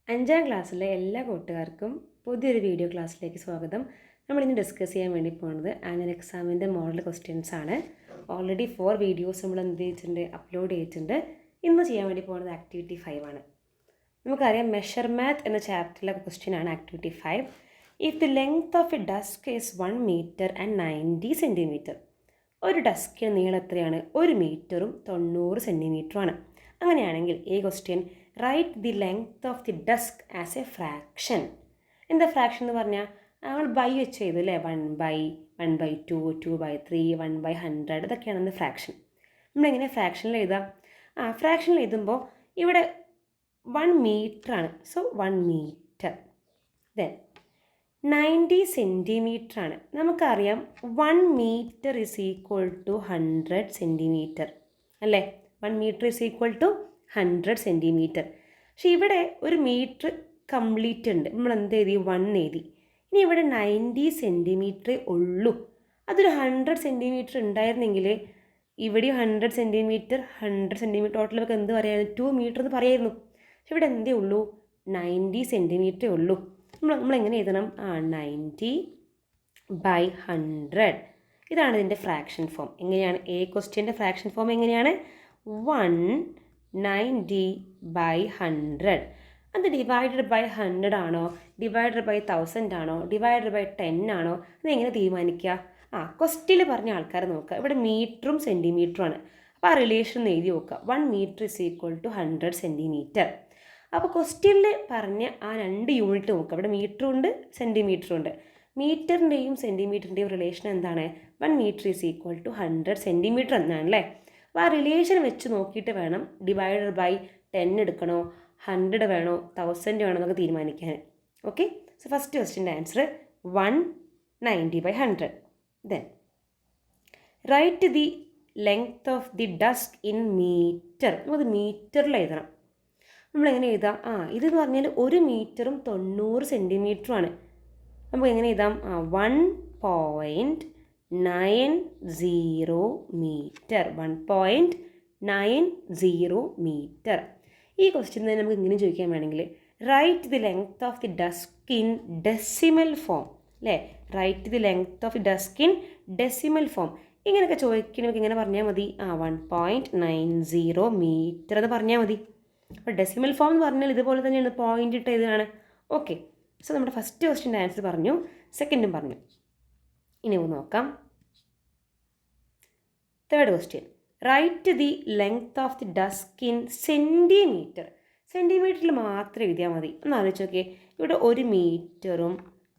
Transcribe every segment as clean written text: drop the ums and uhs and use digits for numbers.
അഞ്ചാം ക്ലാസ്സിലെ എല്ലാ കൂട്ടുകാർക്കും പുതിയൊരു വീഡിയോ ക്ലാസ്സിലേക്ക് സ്വാഗതം. നമ്മളിന്ന് ഡിസ്കസ് ചെയ്യാൻ വേണ്ടി പോകുന്നത് ആനുവൽ എക്സാമിൻ്റെ മോഡൽ ക്വസ്റ്റ്യൻസ് ആണ്. ഓൾറെഡി 4 വീഡിയോസ് നമ്മൾ എന്ത് ചെയ്തിട്ടുണ്ട്, അപ്ലോഡ് ചെയ്തിട്ടുണ്ട്. ഇന്ന് ചെയ്യാൻ വേണ്ടി പോകുന്നത് ആക്ടിവിറ്റി 5 ആണ്. നമുക്കറിയാം മെഷർ മാത്ത് എന്ന ചാപ്റ്ററിലെ ക്വസ്റ്റ്യൻ ആണ് activity 5. If the length of a desk is 1 metre and 90 centimetre. ഒരു ഡസ്കിന് നീളം എത്രയാണ്? 1 മീറ്ററും 90 സെൻറ്റിമീറ്ററുമാണ്. അങ്ങനെയാണെങ്കിൽ ഈ question write the length of the desk as a fraction. എന്താ ഫ്രാക്ഷൻ എന്ന് പറഞ്ഞാൽ നമ്മൾ ബൈ വെച്ച് ചെയ്തു അല്ലേ? 1/2, 2/3, 1/100 ഇതൊക്കെയാണ് ഫ്രാക്ഷൻ. നമ്മളെങ്ങനെ ഫ്രാക്ഷനിൽ എഴുതാം? ഫ്രാക്ഷനിൽ എഴുതുമ്പോൾ ഇവിടെ 1 മീറ്ററാണ്. So 1 metre. ദെൻ 90 സെൻറ്റിമീറ്റർ ആണ്. നമുക്കറിയാം 1 metre is equal to 100 centimetre അല്ലേ? 1 metre is equal to 100 centimetre. പക്ഷേ ഇവിടെ ഒരു മീറ്റർ കംപ്ലീറ്റ് ഉണ്ട്. നമ്മൾ എന്ത് എഴുതി? 1 എഴുതി. ഇനി ഇവിടെ 90 സെൻറ്റിമീറ്ററേ ഉള്ളൂ. അതൊരു 100 സെൻറ്റിമീറ്റർ ഉണ്ടായിരുന്നെങ്കിൽ ഇവിടെ 100 സെൻറ്റിമീറ്റർ ടോട്ടൽ നമുക്ക് എന്ത് പറയാമായിരുന്നു? 2 മീറ്റർ എന്ന് പറയായിരുന്നു. പക്ഷെ ഇവിടെ എന്തേ ഉള്ളൂ? 90 സെൻറ്റിമീറ്ററേ ഉള്ളൂ. നമ്മളെങ്ങനെ എഴുതണം? 90/100. ഇതാണ് ഇതിൻ്റെ ഫ്രാക്ഷൻ ഫോം. എങ്ങനെയാണ്? എ ക്വസ്റ്റ്യൻ്റെ ഫ്രാക്ഷൻ ഫോം എങ്ങനെയാണ്? 190/100. അത് ഡിവൈഡഡ് ബൈ 100 ആണോ, ഡിവൈഡഡ് ബൈ 1000 ആണോ, ഡിവൈഡഡ് ബൈ 10 ആണോ? അതെങ്ങനെ തീരുമാനിക്കുക? ക്വസ്റ്റ്യനിൽ പറഞ്ഞ ആൾക്കാർ നോക്കുക. ഇവിടെ മീറ്ററും സെൻറ്റിമീറ്ററുമാണ്. അപ്പോൾ ആ റിലേഷൻ എഴുതി നോക്കുക. 1 metre is equal to 100 centimetre. അപ്പോൾ ക്വസ്റ്റ്യനിൽ പറഞ്ഞ ആ 2 യൂണിറ്റ് നോക്കുക. ഇവിടെ മീറ്ററും ഉണ്ട് സെൻറ്റിമീറ്ററും ഉണ്ട്. മീറ്ററിൻ്റെയും സെൻറ്റിമീറ്ററിൻ്റെയും റിലേഷൻ എന്താണ്? 1 metre is equal to 100 centimetre എന്നാണ് അല്ലേ? അപ്പോൾ ആ റിലേഷൻ വെച്ച് നോക്കിയിട്ട് വേണം ഡിവൈഡഡ് ബൈ 10 എടുക്കണോ, 100 വേണോ, 1000 വേണോ എന്നൊക്കെ തീരുമാനിക്കാൻ. ഓക്കെ, സോ ഫസ്റ്റ് ക്വസ്റ്റ്യൻ്റെ answer 190/100. Then write the length of the desk in metre. നമുക്ക് മീറ്ററിൽ എഴുതണം. നമ്മളെങ്ങനെ എഴുതാം? ഇതെന്ന് പറഞ്ഞാൽ 1 മീറ്ററും 90 സെൻറ്റിമീറ്ററുമാണ്. നമുക്ക് എങ്ങനെ എഴുതാം? 1.90 മീറ്റർ. 1.90 മീറ്റർ. ഈ ക്വസ്റ്റ്യൻ തന്നെ നമുക്ക് ഇങ്ങനെ ചോദിക്കാൻ വേണമെങ്കിൽ write the length of the desk in decimal form അല്ലേ? Write the length of the desk in decimal form. ഇങ്ങനെയൊക്കെ ചോദിക്കണമെങ്കിൽ ഇങ്ങനെ പറഞ്ഞാൽ മതി. 1.90 മീറ്റർ എന്ന് പറഞ്ഞാൽ മതി. അപ്പോൾ ഡെസിമൽ ഫോം എന്ന് പറഞ്ഞാൽ ഇതുപോലെ തന്നെയാണ്, പോയിന്റ് ഇട്ട് എഴുതുകയാണ്. ഓക്കെ, സോ നമ്മുടെ ഫസ്റ്റ് ക്വസ്റ്റ്യൻ്റെ ആൻസർ പറഞ്ഞു, സെക്കൻഡും പറഞ്ഞു. ഇനി നോക്കാം third question. Write the length of the desk in centimetre. സെൻറ്റിമീറ്ററിൽ മാത്രം എഴുതിയാൽ മതി. ഒന്ന് ആലോചിച്ച് നോക്കിയേ. ഇവിടെ 1 മീറ്ററും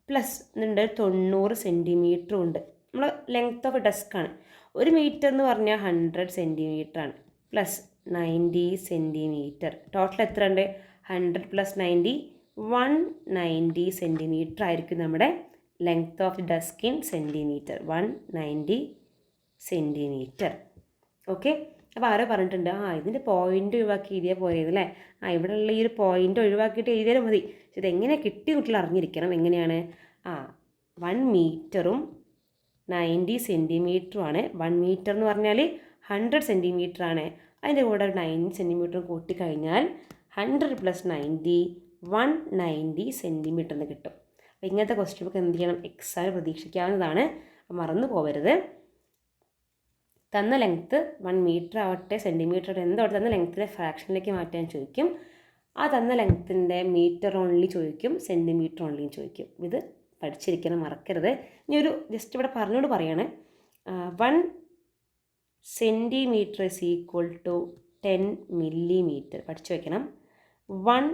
പ്ലസ് 90 സെൻറ്റിമീറ്ററും ഉണ്ട്. നമ്മൾ ലെങ്ത് ഓഫ് ഡസ്ക്കാണ്. 1 മീറ്റർ എന്ന് പറഞ്ഞാൽ 100 സെൻറ്റിമീറ്റർ ആണ്, പ്ലസ് 90 സെൻറ്റിമീറ്റർ. ടോട്ടൽ എത്ര ഉണ്ട്? 100 + 90 190 സെൻറ്റിമീറ്റർ ആയിരിക്കും നമ്മുടെ length of desk in centimetre. 190 centimetre. Okay, അപ്പോൾ ആരോ പറഞ്ഞിട്ടുണ്ട് ഇതിൻ്റെ പോയിൻ്റ് ഒഴിവാക്കി എഴുതിയാൽ പോരെയല്ലേ? ഇവിടെയുള്ള ഈ ഒരു പോയിൻ്റ് ഒഴിവാക്കിയിട്ട് എഴുതിയാലും മതി. പക്ഷെ ഇതെങ്ങനെ കിട്ടിയ കുട്ടികൾ അറിഞ്ഞിരിക്കണം. എങ്ങനെയാണ്? 1 മീറ്ററും 90 സെൻറ്റിമീറ്ററുമാണ്. 1 മീറ്റർ എന്ന് പറഞ്ഞാൽ 100 സെൻറ്റിമീറ്റർ ആണ്. അതിൻ്റെ കൂടെ 90 സെൻറ്റിമീറ്റർ കൂട്ടിക്കഴിഞ്ഞാൽ 100 + 90 190 സെൻറ്റിമീറ്റർ എന്ന് കിട്ടും. അപ്പോൾ ഇങ്ങനത്തെ ക്വസ്റ്റ്യൻ നമുക്ക് എന്ത് ചെയ്യണം? എക്സാം പ്രതീക്ഷിക്കാവുന്നതാണ്. മറന്നു പോകരുത്. തന്ന ലെങ്ത്ത് 1 മീറ്റർ ആവട്ടെ, സെൻറ്റിമീറ്റർ എന്താവട്ടെ, തന്ന ലെങ്ത്തിനെ ഫ്രാക്ഷനിലേക്ക് മാറ്റാൻ ചോദിക്കും. ആ തന്ന ലെങ്ത്തിൻ്റെ മീറ്റർ ഓൺലി ചോദിക്കും, സെൻറ്റിമീറ്റർ ഓൺലിയും ചോദിക്കും. ഇത് പഠിച്ചിരിക്കണം, മറക്കരുത്. ഇനി ഒരു ജസ്റ്റ് ഇവിടെ പറഞ്ഞുകൊണ്ട് പറയാണ്. 1 centimetre is equal to 10 millimetre. പഠിച്ചു വയ്ക്കണം. 1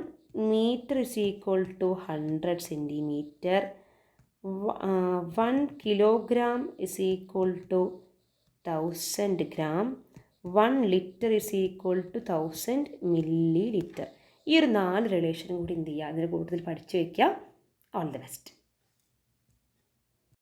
metre is equal to 100 centimetre. 1 kilogram is equal to 1000 gram. 1 litre is equal to 1000 millilitre. ഈ ഒരു 4 റിലേഷനും കൂടി എന്ത് ചെയ്യുക? അതിന് കൂടുതൽ പഠിച്ചു വയ്ക്കുക. All the best.